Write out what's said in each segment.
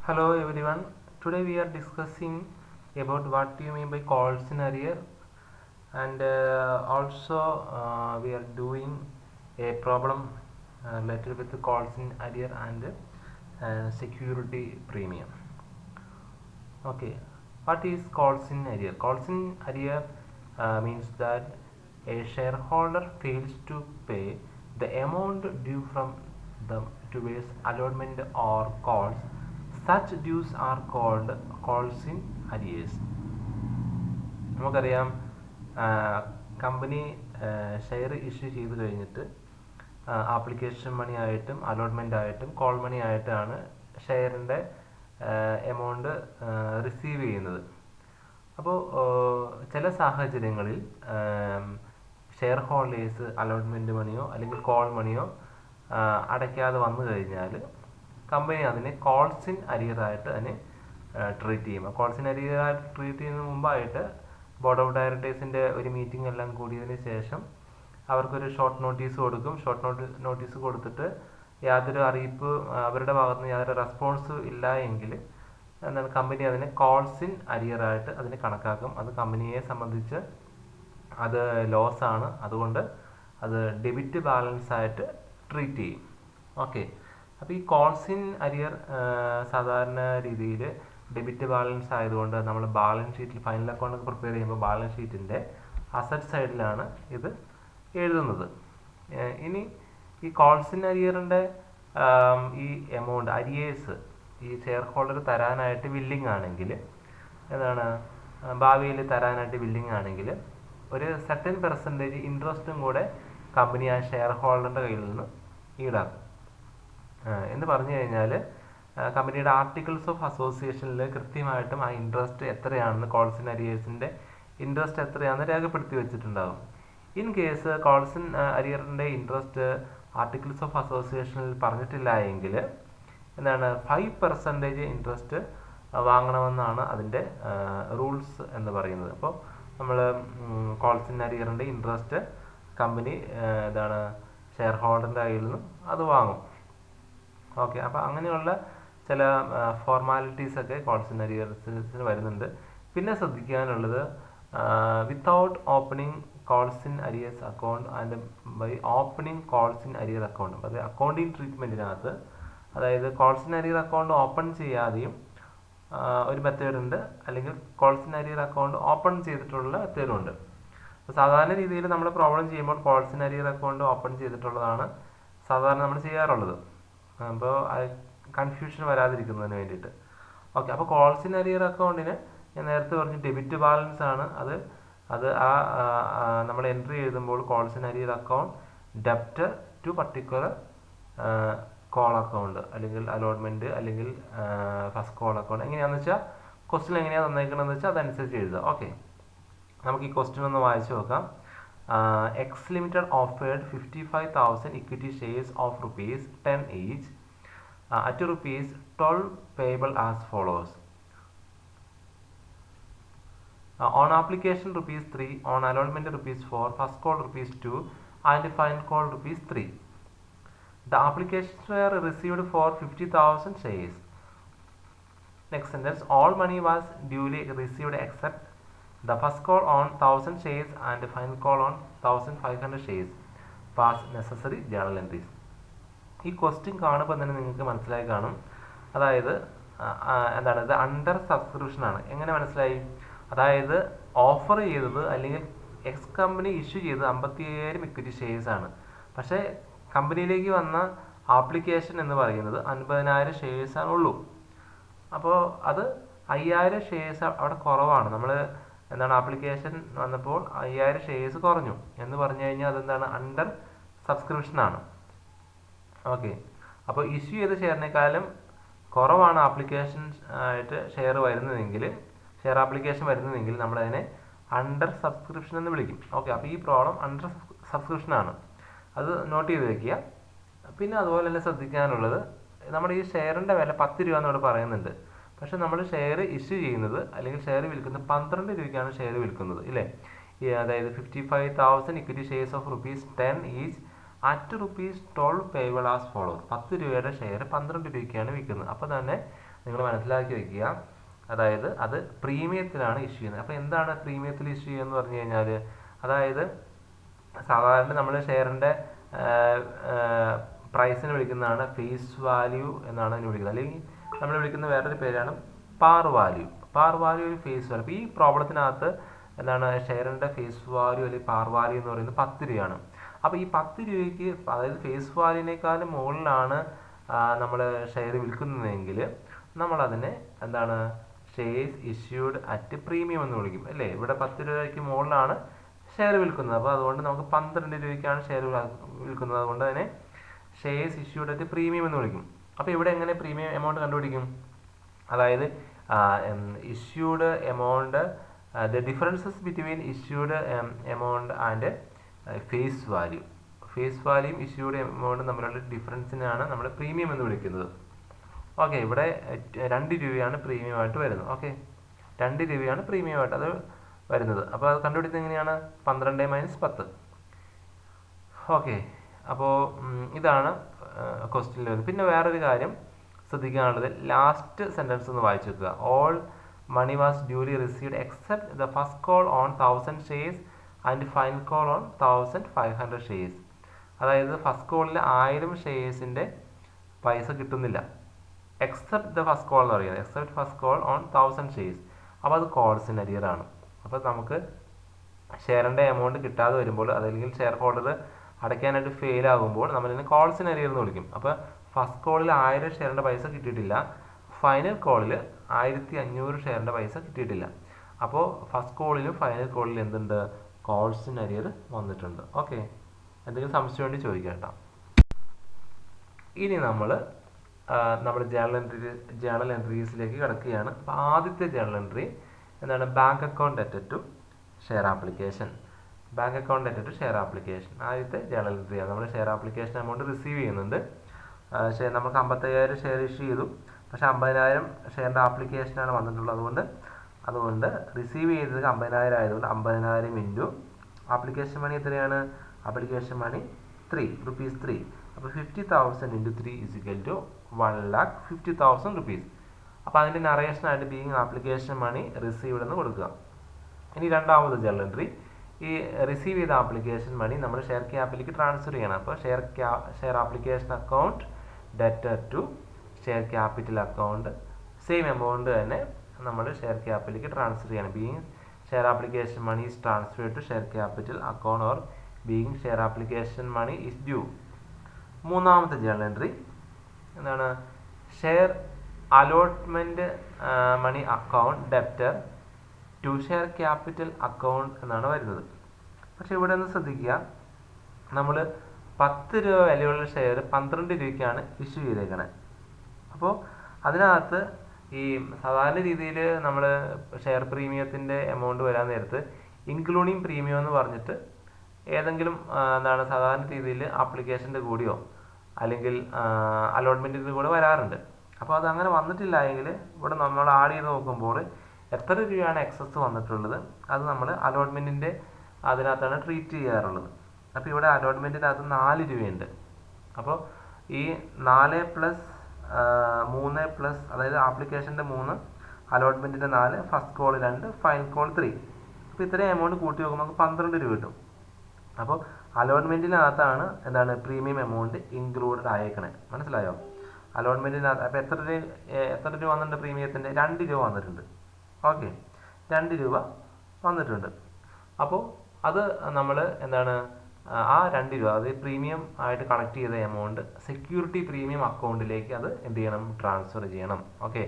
Hello everyone. Today we are discussing about what do you mean by calls in arrear, and also we are doing a problem related with the calls in arrear and security premium. Okay, what is calls in arrear? Calls in arrear means that a shareholder fails to pay the amount due from them towards allotment or calls. Such dues are called calls in arrears. നമുക്കറിയാം company share issue ചെയ്ത് കഴിഞ്ഞിട്ട് application മണി ആയിട്ടും allotment ആയിട്ടും call money ആയിട്ടാണ് ഷെയറിൻ്റെ amount receive ചെയ്യുന്നത്. അപ്പോൾ ചില സാഹചര്യങ്ങളിൽ ഷെയർ ഹോൾഡേഴ്സ് അലോട്ട്മെൻറ്റ് മണിയോ അല്ലെങ്കിൽ കോൾ മണിയോ അടയ്ക്കാതെ വന്നു കഴിഞ്ഞാൽ കമ്പനി അതിനെ കോൾസ് ഇൻ അരിയർ ആയിട്ട് അതിനെ ട്രീറ്റ് ചെയ്യും. കോൾസ് ഇൻ അരിയർ ആയിട്ട് ട്രീറ്റ് ചെയ്യുന്നതിന് മുമ്പായിട്ട് ബോർഡ് ഓഫ് ഡയറക്ടേഴ്സിൻ്റെ ഒരു മീറ്റിംഗ് എല്ലാം കൂടിയതിന് ശേഷം അവർക്കൊരു ഷോർട്ട് നോട്ടീസ് കൊടുക്കും. ഷോർട്ട് നോട്ടീസ് കൊടുത്തിട്ട് യാതൊരു അറിയിപ്പ് അവരുടെ ഭാഗത്ത് നിന്ന് യാതൊരു റെസ്പോൺസ് ഇല്ല എങ്കിൽ എന്താണ് കമ്പനി അതിനെ കോൾസ് ഇൻ അരിയർ ആയിട്ട് അതിനെ കണക്കാക്കും. അത് കമ്പനിയെ സംബന്ധിച്ച് അത് ലോസ് ആണ്, അതുകൊണ്ട് അത് ഡെബിറ്റ് ബാലൻസ് ആയിട്ട് ട്രീറ്റ് ചെയ്യും. ഓക്കെ, അപ്പോൾ ഈ കോൾസ് ഇൻ അരിയർ സാധാരണ രീതിയിൽ ഡെബിറ്റ് ബാലൻസ് ആയതുകൊണ്ട് നമ്മൾ ബാലൻസ് ഷീറ്റിൽ ഫൈനൽ അക്കൗണ്ട് പ്രിപ്പയർ ചെയ്യുമ്പോൾ ബാലൻസ് ഷീറ്റിൻ്റെ അസറ്റ് സൈഡിലാണ് ഇത് എഴുതുന്നത്. ഇനി ഈ കോൾസ് ഇൻ അരിയറിൻ്റെ ഈ എമൗണ്ട് അരിയേഴ്സ് ഈ ഷെയർ ഹോൾഡർ തരാനായിട്ട് വില്ലിങ് ആണെങ്കിൽ എന്താണ് ഭാവിയിൽ തരാനായിട്ട് വില്ലിങ് ആണെങ്കിൽ ഒരു സർട്ടൻ പെർസെൻറ്റേജ് ഇൻട്രസ്റ്റും കൂടെ കമ്പനി ആ ഷെയർ ഹോൾഡറിൻ്റെ കയ്യിൽ നിന്ന് ഈടാക്കും. എന്ന് പറഞ്ഞു കഴിഞ്ഞാൽ കമ്പനിയുടെ ആർട്ടിക്കിൾസ് ഓഫ് അസോസിയേഷനിൽ കൃത്യമായിട്ടും ആ ഇൻട്രസ്റ്റ് എത്രയാണെന്ന് കോൾസ് ഇൻ അരിയേഴ്സിൻ്റെ ഇൻട്രസ്റ്റ് എത്രയാണെന്ന് രേഖപ്പെടുത്തി വെച്ചിട്ടുണ്ടാകും. ഇൻ കേസ് കോൾസ് ഇൻ അരിയറിൻ്റെ ഇൻട്രസ്റ്റ് ആർട്ടിക്കിൾസ് ഓഫ് അസോസിയേഷനിൽ പറഞ്ഞിട്ടില്ല എങ്കിൽ എന്താണ് 5% ഇൻട്രസ്റ്റ് വാങ്ങണമെന്നാണ് അതിൻ്റെ റൂൾസ് എന്ന് പറയുന്നത്. അപ്പോൾ നമ്മൾ കോൾസ് ഇൻ അരിയറിൻ്റെ ഇൻട്രസ്റ്റ് കമ്പനി എന്താണ് ഷെയർ ഹോൾഡറിൻ്റെ കയ്യിൽ നിന്നും അത് വാങ്ങും. ഓക്കെ, അപ്പോൾ അങ്ങനെയുള്ള ചില ഫോർമാലിറ്റീസൊക്കെ കോൾസ് ഇൻ അരിയർസിന് വരുന്നുണ്ട്. പിന്നെ ശ്രദ്ധിക്കാനുള്ളത് without opening calls in arrears account and by opening calls in arrear account. അത് അക്കൗണ്ടിങ് ട്രീറ്റ്മെൻറ്റിനകത്ത് അതായത് calls in arrear account open ചെയ്യാതെയും ഒരു മെത്തേഡ് ഉണ്ട്, അല്ലെങ്കിൽ calls in arrear account open ചെയ്തിട്ടുള്ള മെത്തേഡും ഉണ്ട്. അപ്പോൾ സാധാരണ രീതിയിൽ നമ്മൾ പ്രോബ്ലം ചെയ്യുമ്പോൾ calls in arrear account open ചെയ്തിട്ടുള്ളതാണ് സാധാരണ നമ്മൾ ചെയ്യാറുള്ളത്. അപ്പോൾ കൺഫ്യൂഷൻ വരാതിരിക്കുന്നതിന് വേണ്ടിയിട്ട്. ഓക്കെ, അപ്പോൾ കോൾസ് ഇൻ അരിയർ അക്കൗണ്ടിന് ഞാൻ നേരത്തെ പറഞ്ഞു ഡെബിറ്റ് ബാലൻസ് ആണ്. അത് നമ്മൾ എൻട്രി എഴുതുമ്പോൾ calls in arrear account debtor to particular call account അല്ലെങ്കിൽ അലോട്ട്മെൻറ്റ് അല്ലെങ്കിൽ ഫസ്റ്റ് കോൾ അക്കൗണ്ട് എങ്ങനെയാണെന്ന് വെച്ചാൽ ക്വസ്റ്റ്യൻ എങ്ങനെയാണ് തന്നേക്കണമെന്ന് വെച്ചാൽ അതനുസരിച്ച് എഴുതുക. ഓക്കെ, നമുക്ക് ഈ ക്വസ്റ്റ്യൻ ഒന്ന് വായിച്ചു നോക്കാം. X limited offered 55,000 equity shares of ₹10 each at ₹12 payable as follows. On application ₹3, on allotment ₹4, first call ₹2 and final call ₹3. The applications were received for 50,000 shares. Next sentence, all money was duly received except the first call on 1,000 shares and the final call on 1,500 shares. Pass necessary journal entries. ഈ question കാണുമ്പോൾ തന്നെ നിങ്ങൾക്ക് മനസ്സിലായി കാണും, അതായത് എന്താണ് ഇത് under subscription ആണ്. എങ്ങനെ മനസ്സിലായി? അതായത് ഓഫർ ചെയ്തത് അല്ലെങ്കിൽ എക്സ് കമ്പനി ഇഷ്യൂ ചെയ്തത് 55,000 ഇക്വിറ്റി ഷെയർസ് ആണ്. പക്ഷേ കമ്പനിയിലേക്ക് വന്ന ആപ്ലിക്കേഷൻ എന്ന് പറയുന്നത് 50,000 ഷെയർസ് ആണുള്ളൂ. അപ്പോൾ അത് 5,000 ഷെയർസ് അവിടെ കുറവാണ്. നമ്മൾ എന്താണ് ആപ്ലിക്കേഷൻ വന്നപ്പോൾ 5,000 ഷെയർസ് കുറഞ്ഞു എന്ന് പറഞ്ഞു കഴിഞ്ഞാൽ അതെന്താണ് അണ്ടർ സബ്സ്ക്രിപ്ഷനാണ്. ഓക്കെ, അപ്പോൾ ഇഷ്യൂ ചെയ്ത ഷെയറിനേക്കാളും കുറവാണ് ആപ്ലിക്കേഷൻ ആയിട്ട് ഷെയർ ആപ്ലിക്കേഷൻ വരുന്നതെങ്കിൽ നമ്മളതിനെ അണ്ടർ സബ്സ്ക്രിപ്ഷൻ എന്ന് വിളിക്കും. ഓക്കെ, അപ്പോൾ ഈ പ്രോബ്ലം അണ്ടർ സബ്സ്ക്രിപ്ഷനാണ്, അത് നോട്ട് ചെയ്ത് വെക്കുക. പിന്നെ അതുപോലെ തന്നെ ശ്രദ്ധിക്കാനുള്ളത്, നമ്മുടെ ഈ ഷെയറിൻ്റെ വില 10 രൂപ എന്നോട് പറയുന്നുണ്ട്. പക്ഷേ നമ്മൾ ഷെയർ ഇഷ്യൂ ചെയ്യുന്നത് അല്ലെങ്കിൽ ഷെയർ വിൽക്കുന്നത് 12 രൂപയ്ക്കാണ് ഷെയർ വിൽക്കുന്നത് ഇല്ലേ. അതായത് 55,000 equity shares of ₹10 each at ₹12 payable as follows. 10 രൂപയുടെ ഷെയർ 12 രൂപയ്ക്കാണ് വിൽക്കുന്നത്. അപ്പോൾ തന്നെ നിങ്ങൾ മനസ്സിലാക്കി വെക്കുക. അതായത് അത് പ്രീമിയത്തിലാണ് ഇഷ്യൂ ചെയ്യുന്നത്. അപ്പോൾ എന്താണ് പ്രീമിയത്തിൽ ഇഷ്യൂ ചെയ്യുന്നത് പറഞ്ഞു കഴിഞ്ഞാൽ, അതായത് സാധാരണ നമ്മൾ ഷെയറിൻ്റെ പ്രൈസിന് വിളിക്കുന്നതാണ് ഫേസ് വാല്യൂ എന്നാണ് അതിന് വിളിക്കുന്നത്. അല്ലെങ്കിൽ നമ്മൾ വിളിക്കുന്ന വേറൊരു പേരാണ് പാർ വാല്യൂ. പാർ വാല്യൂ ഒരു ഫേസ് വാല്യൂ. അപ്പോൾ ഈ പ്രോബ്ലത്തിനകത്ത് എന്താണ് ഷെയറിൻ്റെ ഫേസ് വാല്യൂ അല്ലെങ്കിൽ പാർ വാല്യൂ എന്ന് പറയുന്നത് 10 രൂപയാണ്. അപ്പോൾ ഈ 10 രൂപയ്ക്ക്, അതായത് ഫേസ് വാല്യൂവിനേക്കാളും മുകളിലാണ് നമ്മൾ ഷെയർ വിൽക്കുന്നതെങ്കിൽ നമ്മളതിനെ എന്താണ് ഷെയർസ് ഇഷ്യൂഡ് അറ്റ് പ്രീമിയം എന്ന് വിളിക്കും അല്ലേ. ഇവിടെ 10 രൂപയ്ക്ക് മുകളിലാണ് ഷെയർ വിൽക്കുന്നത്. അപ്പോൾ അതുകൊണ്ട് നമുക്ക് 12 രൂപയ്ക്കാണ് ഷെയർ വിൽക്കുന്നത്. അതുകൊണ്ട് തന്നെ ഷെയർസ് ഇഷ്യൂഡ് അറ്റ് പ്രീമിയം എന്ന് വിളിക്കും. അപ്പോൾ ഇവിടെ എങ്ങനെ പ്രീമിയം എമൗണ്ട് കണ്ടുപിടിക്കും? അതായത് issued amount, the differences between issued amount and face value. Face വാല്യൂയും ഇഷ്യൂഡ് എമൗണ്ടും തമ്മിലുള്ള ഡിഫറൻസിനാണ് നമ്മൾ പ്രീമിയം എന്ന് വിളിക്കുന്നത്. ഓക്കെ, ഇവിടെ 2 രൂപയാണ് പ്രീമിയമായിട്ട് വരുന്നത്. ഓക്കെ, 2 രൂപയാണ് പ്രീമിയമായിട്ട് അത് വരുന്നത്. അപ്പോൾ അത് കണ്ടുപിടിച്ചത് എങ്ങനെയാണ്? 12 - 10. ഓക്കെ, അപ്പോൾ ഇതാണ് ക്വസ്റ്റ്യനിൽ വരുന്നത്. പിന്നെ വേറൊരു കാര്യം ശ്രദ്ധിക്കാനുള്ളത്, ലാസ്റ്റ് സെൻറ്റൻസ് ഒന്ന് വായിച്ചു വെക്കുക. All money was duly received except the first call on 1000 shares and final call on 1500 shares. അതായത് ഫസ്റ്റ് കോളിൽ 1000 ഷെയർസിൻ്റെ പൈസ കിട്ടുന്നില്ല, എക്സെപ്റ്റ് ദ ഫസ്റ്റ് കോൾ എന്ന് പറയുന്നത്. Except first call on 1000 shares. അപ്പോൾ അത് കോൾസിന് അരിയറാണ്. അപ്പോൾ നമുക്ക് ഷെയറിൻ്റെ എമൗണ്ട് കിട്ടാതെ വരുമ്പോൾ, അതല്ലെങ്കിൽ ഷെയർ ഹോൾഡർ അടയ്ക്കാനായിട്ട് ഫെയിൽ ആകുമ്പോൾ നമ്മളിതിനെ കോൾസിന് അരിയർ എന്ന് വിളിക്കും. അപ്പോൾ ഫസ്റ്റ് കോളിൽ 1000 ഷെയറിൻ്റെ പൈസ കിട്ടിയിട്ടില്ല, ഫൈനൽ കോളിൽ 1500 ഷെയറിൻ്റെ പൈസ കിട്ടിയിട്ടില്ല. അപ്പോൾ ഫസ്റ്റ് കോളിലും ഫൈനൽ കോളിലും എന്തുണ്ട്? കോൾസിന് അരിയർ വന്നിട്ടുണ്ട്. ഓക്കെ, എന്തെങ്കിലും സംശയം വേണ്ടി ചോദിക്കാം കേട്ടോ. ഇനി നമ്മൾ ജേണൽ എൻട്രീസിലേക്ക് കിടക്കുകയാണ്. അപ്പോൾ ആദ്യത്തെ ജേണൽ എൻട്രി എന്താണ്? ബാങ്ക് അക്കൗണ്ട് ഡെറ്റഡ് to share application. Bank account ഡെറ്റഡ് ടു ഷെയർ ആപ്ലിക്കേഷൻ ആദ്യത്തെ ജേണൽ എൻട്രിയാണ്. നമ്മൾ ഷെയർ ആപ്ലിക്കേഷൻ എമൗണ്ട് റിസീവ് ചെയ്യുന്നുണ്ട്. നമുക്ക് 55,000 ഷെയർ ഇഷ്യൂ ചെയ്തു, പക്ഷേ 50,000 ഷെയറിൻ്റെ ആപ്ലിക്കേഷനാണ് വന്നിട്ടുള്ളത്. അതുകൊണ്ട് റിസീവ് ചെയ്തത് 50,000 ആയതുകൊണ്ട് 50,000 ഇൻറ്റു ആപ്ലിക്കേഷൻ മണി എത്രയാണ്? Application money ₹3. അപ്പോൾ 50,000 ഇൻറ്റു 3 = 1,50,000 റുപ്പീസ്. അപ്പോൾ അതിൻ്റെ നറേഷനായിട്ട് ബീയിങ് ആപ്ലിക്കേഷൻ മണി റിസീവ്ഡ് എന്ന് കൊടുക്കുക. ഇനി രണ്ടാമത് ജേണൽ എൻട്രി, ഈ റിസീവ് ചെയ്ത ആപ്ലിക്കേഷൻ മണി നമ്മൾ ഷെയർ ക്യാപ്പിലേക്ക് ട്രാൻസ്ഫർ ചെയ്യണം. അപ്പോൾ ഷെയർ ആപ്ലിക്കേഷൻ അക്കൗണ്ട് ഡെറ്റഡ് to share capital account, same amount തന്നെ നമ്മൾ ഷെയർ ക്യാപ്പിലേക്ക് ട്രാൻസ്ഫർ ചെയ്യണം. Being share application money is transferred to share capital account or being share application money is due. മൂന്നാമത്തെ ജേണൽ എൻട്രി എന്താണ്? Share allotment money account debtor to share capital account എന്നാണ് വരുന്നത്. പക്ഷേ ഇവിടെ ഒന്ന് ശ്രദ്ധിക്കുക, നമ്മൾ 10 രൂപ വിലയുള്ള ഷെയർ 12 രൂപയ്ക്കാണ് ഇഷ്യൂ ചെയ്തേക്കണേ. അപ്പോൾ അതിനകത്ത് ഈ സാധാരണ രീതിയിൽ നമ്മൾ ഷെയർ പ്രീമിയത്തിൻ്റെ എമൗണ്ട് വരാൻ നേരത്ത് ഇൻക്ലൂഡിങ് പ്രീമിയം എന്ന് പറഞ്ഞിട്ട് ഏതെങ്കിലും എന്താണ് സാധാരണ രീതിയിൽ ആപ്ലിക്കേഷൻ്റെ കൂടിയോ അല്ലെങ്കിൽ അലോട്ട്മെൻറ്റിൻ്റെ കൂടെ വരാറുണ്ട്. അപ്പോൾ അത് അങ്ങനെ വന്നിട്ടില്ല എങ്കിൽ ഇവിടെ നമ്മൾ ആഡ് ചെയ്ത് നോക്കുമ്പോൾ എത്ര രൂപയാണ് എക്സസ് വന്നിട്ടുള്ളത് അത് നമ്മൾ അലോട്ട്മെൻറ്റിൻ്റെ അതിനകത്താണ് ട്രീറ്റ് ചെയ്യാറുള്ളത്. അപ്പോൾ ഇവിടെ അലോട്ട്മെൻറ്റിനകത്ത് 4 രൂപയുണ്ട്. അപ്പോൾ ഈ 4 + 3 അതായത് ആപ്ലിക്കേഷൻ്റെ 3, അലോട്ട്മെൻറ്റിൻ്റെ 4, ഫസ്റ്റ് കോൾ 2, ഫൈനൽ കോൾ 3. അപ്പോൾ ഇത്രയും എമൗണ്ട് കൂട്ടി നോക്കുമ്പോൾ നമുക്ക് 12 രൂപ കിട്ടും. അപ്പോൾ അലോട്ട്മെൻറ്റിനകത്താണ് എന്താണ് പ്രീമിയം എമൗണ്ട് ഇൻക്ലൂഡഡ് ആയേക്കണേ. മനസ്സിലായോ? അലോട്ട്മെൻറ്റിനകത്ത് അപ്പോൾ എത്ര രൂപ വന്നിട്ടുണ്ട്? പ്രീമിയത്തിൻ്റെ 2 രൂപ വന്നിട്ടുണ്ട്. ഓക്കെ, 2 രൂപ വന്നിട്ടുണ്ട്. അപ്പോൾ അത് നമ്മൾ എന്താണ് ആ 2 രൂപ അത് പ്രീമിയം ആയിട്ട് കളക്ട് ചെയ്ത എമൗണ്ട് സെക്യൂരിറ്റി പ്രീമിയം അക്കൗണ്ടിലേക്ക് അത് എന്ത് ചെയ്യണം? ട്രാൻസ്ഫർ ചെയ്യണം. ഓക്കെ,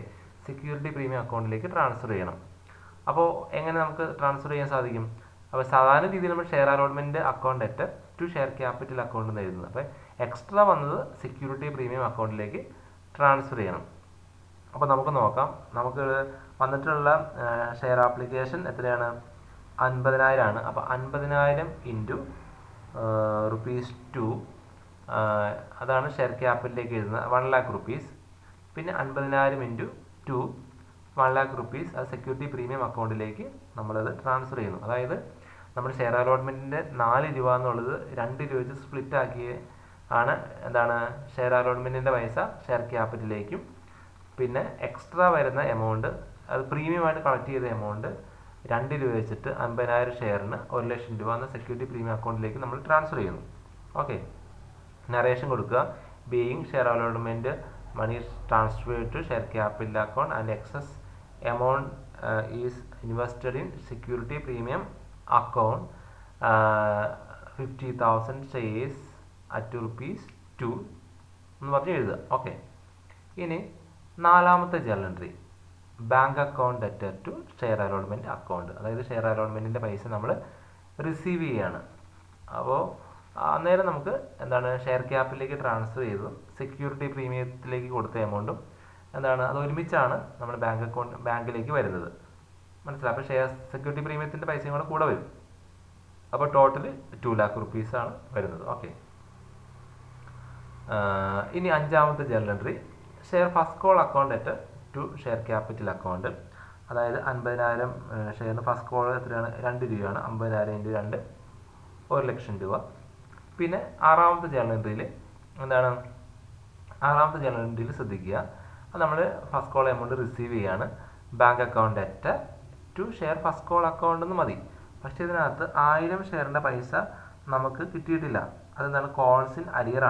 സെക്യൂരിറ്റി പ്രീമിയം അക്കൗണ്ടിലേക്ക് ട്രാൻസ്ഫർ ചെയ്യണം. അപ്പോൾ എങ്ങനെ നമുക്ക് ട്രാൻസ്ഫർ ചെയ്യാൻ സാധിക്കും? അപ്പോൾ സാധാരണ രീതിയിൽ നമ്മൾ share allotment account debtor to share capital account എന്ന് എഴുതുന്നത്. അപ്പോൾ എക്സ്ട്രാ വന്നത് സെക്യൂരിറ്റി പ്രീമിയം അക്കൗണ്ടിലേക്ക് ട്രാൻസ്ഫർ ചെയ്യണം. അപ്പോൾ നമുക്ക് നോക്കാം. നമുക്ക് വന്നിട്ടുള്ള ഷെയർ ആപ്ലിക്കേഷൻ എത്രയാണ്? 50,000 ആണ്. അപ്പോൾ 50,000 ഇൻറ്റു ₹2 അതാണ് ഷെയർ ക്യാപിറ്റലിലേക്ക് എഴുതുന്നത്, 1,00,000 റുപ്പീസ്. പിന്നെ 50,000 ഇൻറ്റു 2 1,00,000 റുപ്പീസ് അത് സെക്യൂരിറ്റി പ്രീമിയം അക്കൗണ്ടിലേക്ക് നമ്മളത് ട്രാൻസ്ഫർ ചെയ്യുന്നു. അതായത് നമ്മൾ ഷെയർ അലോട്ട്മെൻറ്റിൻ്റെ 4 രൂപ എന്നുള്ളത് 2 രൂപ വെച്ച് സ്പ്ലിറ്റ് ആക്കിയ ആണ് എന്താണ് ഷെയർ അലോട്ട്മെൻറ്റിൻ്റെ പൈസ ഷെയർ ക്യാപിറ്റലിലേക്കും പിന്നെ എക്സ്ട്രാ വരുന്ന എമൗണ്ട്, അത് പ്രീമിയമായിട്ട് കളക്ട് ചെയ്ത എമൗണ്ട് 2 രൂപ വെച്ചിട്ട് 50,000 ഷെയറിന് 1,00,000 രൂപ എന്ന സെക്യൂരിറ്റി പ്രീമിയം അക്കൗണ്ടിലേക്ക് നമ്മൾ ട്രാൻസ്ഫർ ചെയ്യുന്നു. ഓക്കെ, നറേഷൻ കൊടുക്കുക. Being share allotment money transferred to share capital account and excess amount is invested in security premium account 50,000 shares at ₹2 എന്ന് പറഞ്ഞ് എഴുതുക. ഓക്കെ, ഇനി നാലാമത്തെ journal entry bank account debtor to share allotment account. അതായത് share അലോട്ട്മെൻറ്റിൻ്റെ പൈസ നമ്മൾ receive ചെയ്യാണ്. അപ്പോൾ അന്നേരം നമുക്ക് എന്താണ് ഷെയർ ക്യാപിറ്റലിലേക്ക് ട്രാൻസ്ഫർ ചെയ്തു സെക്യൂരിറ്റി പ്രീമിയത്തിലേക്ക് കൊടുത്ത എമൗണ്ടും എന്താണ് അത് ഒരുമിച്ചാണ് നമ്മുടെ ബാങ്കിലേക്ക് വരുന്നത്. മനസ്സിലായി? അപ്പോൾ ഷെയർ സെക്യൂരിറ്റി പ്രീമിയത്തിൻ്റെ പൈസയും കൂടെ കൂടെ വരും. അപ്പോൾ ടോട്ടൽ 2 lakh rupees ആണ് വരുന്നത്. ഓക്കെ, ഇനി അഞ്ചാമത്തെ journal entry share first call account debtor to share capital account. അതായത് 50,000 ഷെയറിന് ഫസ്റ്റ് കോൾ എത്രയാണ്? 2 രൂപയാണ്. 50,000 × 2 1,00,000 രൂപ. പിന്നെ ആറാമത്തെ ജേർണൽ എൻട്രിയിൽ എന്താണ്? ആറാമത്തെ ജേർണൽ എൻട്രിയിൽ ശ്രദ്ധിക്കുക, അത് നമ്മൾ ഫസ്റ്റ് കോൾ എമൗണ്ട് റിസീവ് ചെയ്യാണ്. Bank account debtor to share first call account എന്ന് മതി. പക്ഷേ ഇതിനകത്ത് 1000 ഷെയറിൻ്റെ പൈസ നമുക്ക് കിട്ടിയിട്ടില്ല. അതെന്താണ്? കോൾസ് ഇൻ അരിയർ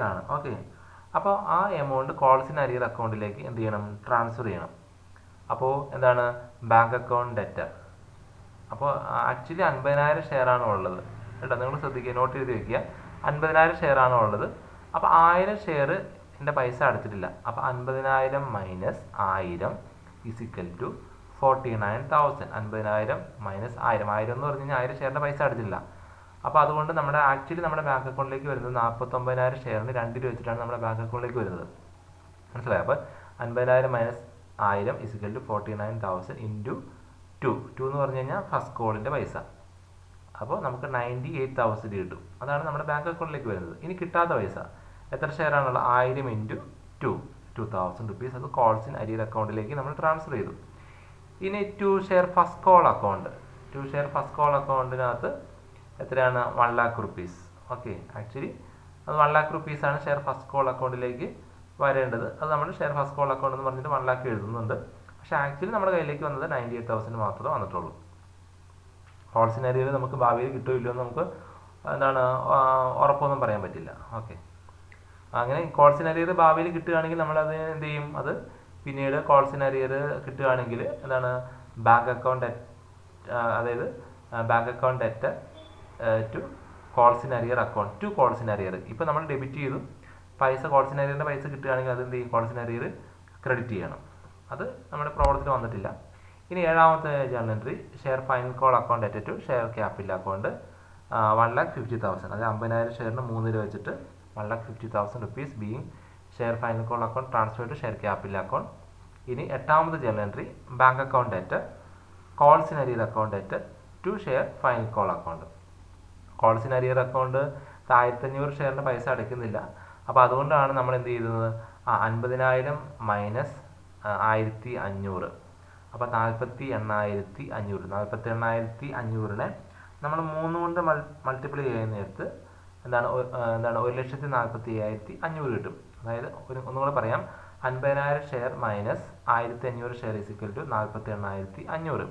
ആണ്. ഓക്കെ, അപ്പോൾ ആ എമൗണ്ട് കോൾസ് ഇൻ അരിയർ അക്കൗണ്ടിലേക്ക് എന്ത് ചെയ്യണം? ട്രാൻസ്ഫർ ചെയ്യണം. അപ്പോൾ എന്താണ്? Bank account debtor. അപ്പോൾ ആക്ച്വലി 50,000 ഷെയറാണ് ഉള്ളത് കേട്ടോ. നിങ്ങൾ ശ്രദ്ധിക്കുക, നോട്ട് ചെയ്ത് വയ്ക്കുക. 50,000 ഷെയറാണ് ഉള്ളത്. അപ്പോൾ 1000 ഷെയറിൻ്റെ പൈസ അടച്ചിട്ടില്ല. അപ്പോൾ 50,000 minus 1000 is equal to 49,000. 50,000 minus 1000. 1000 എന്ന് പറഞ്ഞു കഴിഞ്ഞാൽ 1000 ഷെയറിൻ്റെ പൈസ അടച്ചിട്ടില്ല. അപ്പോൾ അതുകൊണ്ട് നമ്മുടെ ബാങ്ക് അക്കൗണ്ടിലേക്ക് വരുന്നത് 49,000 ഷെയറിന് 2 രൂപ വെച്ചിട്ടാണ് നമ്മുടെ ബാങ്ക് അക്കൗണ്ടിലേക്ക് വരുന്നത്. മനസ്സിലായി? അപ്പോൾ 50,000 minus 1000 is equal to 49,000 into 2 എന്ന് പറഞ്ഞു കഴിഞ്ഞാൽ ഫസ്റ്റ് കോളിൻ്റെ പൈസ. അപ്പോൾ നമുക്ക് 98,000 കിട്ടും. അതാണ് നമ്മുടെ ബാങ്ക് അക്കൗണ്ടിലേക്ക് വരുന്നത്. ഇനി കിട്ടാത്ത പൈസ എത്ര ഷെയറാണുള്ളത്? 1000 ഇൻറ്റു 2,000 rupees. അത് കോൾസ് ഇൻ അരിയർ അക്കൗണ്ടിലേക്ക് നമ്മൾ ട്രാൻസ്ഫർ ചെയ്തു. ഇനി 2 ഷെയർ ഫസ്റ്റ് കോൾ അക്കൗണ്ടിനകത്ത് എത്രയാണ്? 1 lakh rupees. ഓക്കെ, ആക്ച്വലി അത് 1 lakh rupees ആണ് ഷെയർ ഫസ്റ്റ് കോൾ അക്കൗണ്ടിലേക്ക് വരേണ്ടത്. അത് നമ്മൾ ഷെയർ ഫസ്റ്റ് കോൾ അക്കൗണ്ട് എന്ന് പറഞ്ഞിട്ട് 1 lakh എഴുതുന്നുണ്ട്. പക്ഷേ ആക്ച്വലി നമ്മുടെ കയ്യിലേക്ക് വന്നത് 98,000 മാത്രമേ വന്നിട്ടുള്ളൂ. കോൾസ് ഇൻ അരിയർ നമുക്ക് ഭാവിയിൽ കിട്ടുമോ ഇല്ലയോ എന്ന് നമുക്ക് എന്താണ് ഉറപ്പൊന്നും പറയാൻ പറ്റില്ല. ഓക്കെ, അങ്ങനെ കോൾസ് ഇൻ അരിയർ ഭാവിയിൽ കിട്ടുകയാണെങ്കിൽ നമ്മളത് എന്ത് ചെയ്യും? അത് പിന്നീട് കോൾസ് ഇൻ അരിയർ കിട്ടുകയാണെങ്കിൽ എന്താണ് bank account debtor to calls in arrear account to calls in arrear. ഇപ്പോൾ നമ്മൾ ഡെബിറ്റ് ചെയ്തു പൈസ. കോൾസ് ഇൻ അരിയറിൻ്റെ പൈസ കിട്ടുകയാണെങ്കിൽ അത് എന്ത് ചെയ്യും? കോൾസ് ഇൻ അരിയർ ക്രെഡിറ്റ് ചെയ്യണം. അത് നമ്മുടെ പ്രോബ്ലത്തിൽ വന്നിട്ടില്ല. ഇനി ഏഴാമത്തെ journal entry share final call account debtor to share capital account 1,50,000. അത് 50,000 ഷെയറിന് 3 രൂപ വെച്ചിട്ട് 1,50,000 rupees being share final call account transfer to share capital account. ഇനി എട്ടാമത്തെ journal entry bank account debtor calls in arrear account debtor to share final call account. Calls in arrear account 1,500 ഷെയറിൻ്റെ പൈസ അടയ്ക്കുന്നില്ല. അപ്പോൾ അതുകൊണ്ടാണ് നമ്മൾ എന്ത് ചെയ്യുന്നത്? 50,000 മൈനസ് 1,500. അപ്പോൾ 48,500. 48,500നെ നമ്മൾ 3 കൊണ്ട് മൾട്ടിപ്ലൈ ചെയ്യുന്ന നേരത്ത് എന്താണ് 1,45,500 കിട്ടും. അതായത് ഒന്നുകൂടെ പറയാം, 50,000 share minus 1,500 share is equal to 48,500.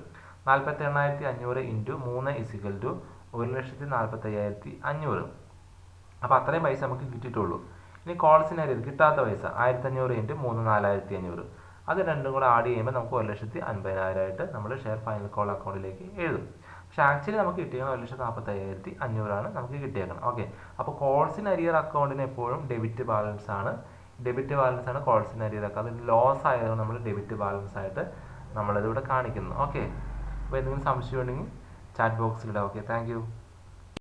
48,500 into 3 is equal to 1,45,500. അപ്പോൾ അത്രയും പൈസ നമുക്ക് കിട്ടിയിട്ടുള്ളൂ. ഇനി കോൾസ് ഇൻ അരിയർ കിട്ടാത്ത പൈസ 1,500 ഇൻറ്റു 3 4,500. അത് രണ്ടും കൂടെ ആഡ് ചെയ്യുമ്പോൾ നമുക്ക് 1,50,000 നമ്മൾ ഷെയർ ഫൈനൽ കോൾ അക്കൗണ്ടിലേക്ക് എഴുതും. പക്ഷേ ആക്ച്വലി നമുക്ക് കിട്ടിയത് 1,45,500 നമുക്ക് കിട്ടിയേക്കണം. ഓക്കെ, അപ്പോൾ കോൾസ് ഇൻ അരിയർ അക്കൗണ്ടിന് എപ്പോഴും ഡെബിറ്റ് ബാലൻസ് ആണ് കോൾസ് ഇൻ അരിയർ അക്കൗണ്ട്. അത് ലോസ് ആയതുകൊണ്ട് നമ്മൾ ഡെബിറ്റ് ബാലൻസ് ആയിട്ട് നമ്മളിതിവിടെ കാണിക്കുന്നു. ഓക്കെ, അപ്പോൾ എന്തെങ്കിലും സംശയം ഉണ്ടെങ്കിൽ ചാറ്റ് ബോക്സിലിടാം. Okay, thank U.